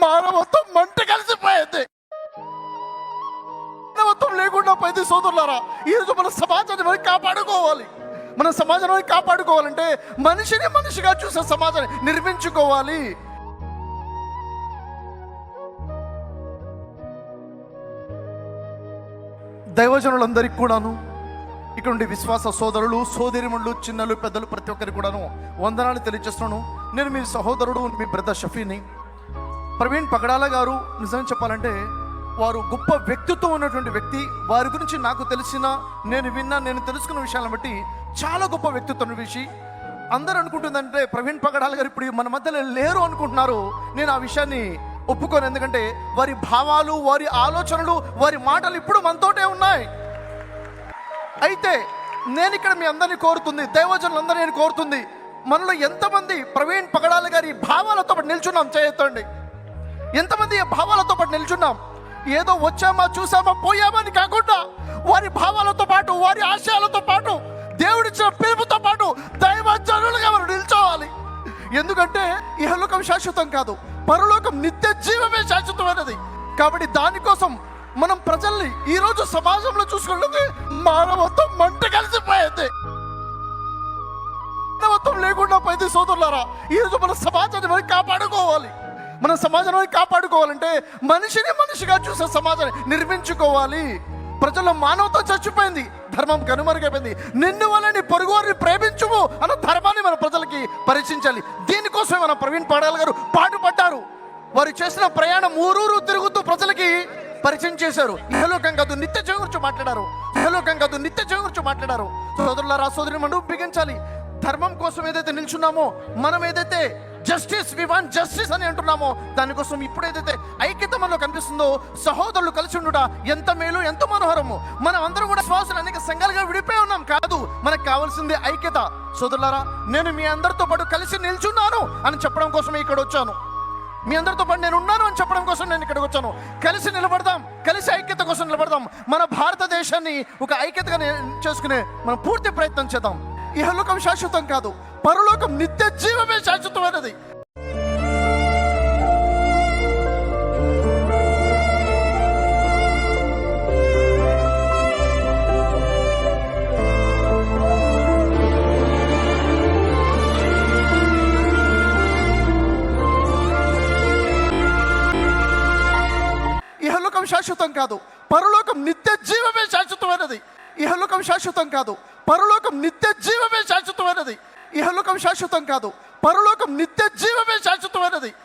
మానవత్వం మంట కలిసిపోయింది. మానవత్వం లేకుండా పోయింది సోదరులారా. ఈరోజు మన సమాజాన్ని మనం కాపాడుకోవాలి. మన సమాజాన్ని కాపాడుకోవాలంటే మనిషిని మనిషిగా చూసే సమాజాన్ని నిర్మించుకోవాలి. దైవజనులందరికీ కూడాను, ఇక్కడ నుండి విశ్వాస సోదరులు, సోదరిమణులు, చిన్నలు, పెద్దలు ప్రతి ఒక్కరికి కూడాను వందనాలు తెలియజేస్తున్నాను. నేను మీ సహోదరుడు, మీ బ్రదర్ షఫీని. ప్రవీణ్ పగడాల గారు నిజం చెప్పాలంటే వారు గొప్ప వ్యక్తిత్వం ఉన్నటువంటి వ్యక్తి. వారి గురించి నాకు తెలిసిన, నేను తెలుసుకున్న విషయాలను బట్టి చాలా గొప్ప వ్యక్తిత్వం విషయం. అందరూ అనుకుంటుందంటే ప్రవీణ్ పగడాల గారు ఇప్పుడు మన మధ్యలో లేరు అనుకుంటున్నారు. నేను ఆ విషయాన్ని ఒప్పుకోను. ఎందుకంటే వారి భావాలు, వారి ఆలోచనలు, వారి మాటలు ఇప్పుడు మనతోటే ఉన్నాయి. అయితే నేను ఇక్కడ మీ అందరినీ కోరుతుంది, దైవజనులందరూ నేను కోరుతుంది, మనలో ఎంతమంది ప్రవీణ్ పగడాల గారి భావాలతో పాటు నిల్చున్నాం? చేయొద్దండి. ఎంతమంది ఈ భావాలతో పాటు నిల్చున్నాం? ఏదో వచ్చామా, చూసామా, పోయామా అని కాకుండా వారి భావాలతో పాటు, వారి ఆశయాలతో పాటు, దేవుడిచ్చిన పిలుపుతో పాటు దైవజనులుగా మనం నిల్చోవాలి. ఎందుకంటే ఇహలోకం శాశ్వతం కాదు, పరలోకం నిత్య జీవమే శాశ్వతమైనది. కాబట్టి దానికోసం మనం ప్రజల్ని ఈరోజు సమాజంలో చూసుకుంటే మానవత్వం మంట కలిసిపోయింది. మానవత్వం లేకుండా పోయింది సోదరులారా. ఈరోజు మన సమాజాన్ని మనం కాపాడుకోవాలి. మన సమాజాన్ని కాపాడుకోవాలంటే మనిషిని మనిషిగా చూసే సమాజాన్ని నిర్మించుకోవాలి. ప్రజల్లో మానవత్వం చచ్చిపోయింది, ధర్మం కనుమరుగైపోయింది. నిన్ను వలని పొరుగువారిని ప్రేమించుము అన్న ధర్మాన్ని మన ప్రజలకి పరిచయించాలి. దీనికోసమే మన ప్రవీణ్ పగడాల గారు పాటుపడ్డారు. వారు చేసిన ప్రయాణం ఊరూరు తిరుగుతూ ప్రజలకి పరిచయం చేశారు. ఇహలోకం కాదు నిత్య జీవం గురించి మాట్లాడారు. ఇహలోకం కాదు నిత్య జీవం గురించి మాట్లాడారు. సోదరులారా, సోదరిమణులు, బిగించాలి. ధర్మం కోసం ఏదైతే నిల్చున్నామో, మనం ఏదైతే వి వాంట్ జస్టిస్ అని అంటున్నామో, దానికోసం ఇప్పుడు ఏదైతే ఐక్యత మనలో కనిపిస్తుందో, సహోదరులు కలిసి ఉండుట ఎంత మేలు, ఎంత మనోహరము. మనం అందరం కూడా శ్వాసలు అనేక సంఘాలుగా విడిపోయి ఉన్నాం కాదు, మనకు కావాల్సింది ఐక్యత. సోదరులారా, నేను మీ అందరితో పాటు కలిసి నిల్చున్నాను అని చెప్పడం కోసమే ఇక్కడ వచ్చాను. మీ అందరితో పాటు నేను ఉన్నాను అని చెప్పడం కోసం నేను ఇక్కడికి వచ్చాను. కలిసి నిలబడదాం, కలిసి ఐక్యత కోసం నిలబడదాం. మన భారతదేశాన్ని ఒక ఐక్యతగా చేసుకునే మనం పూర్తి ప్రయత్నం చేద్దాం. ఇహలోకం శాశ్వతం కాదు, పరలోకం నిత్య జీవమే శాశ్వతమైనది. ఇహలోకం శాశ్వతం కాదు, పరలోకం నిత్య జీవమే శాశ్వతమైనది. ఇహలోకం శాశ్వతం కాదు, పరలోకం నిత్య జీవమే శాశ్వతమైనది. ఇహలోకం శాశ్వతం కాదు, పరలోకం నిత్య జీవమే శాశ్వతమైనది.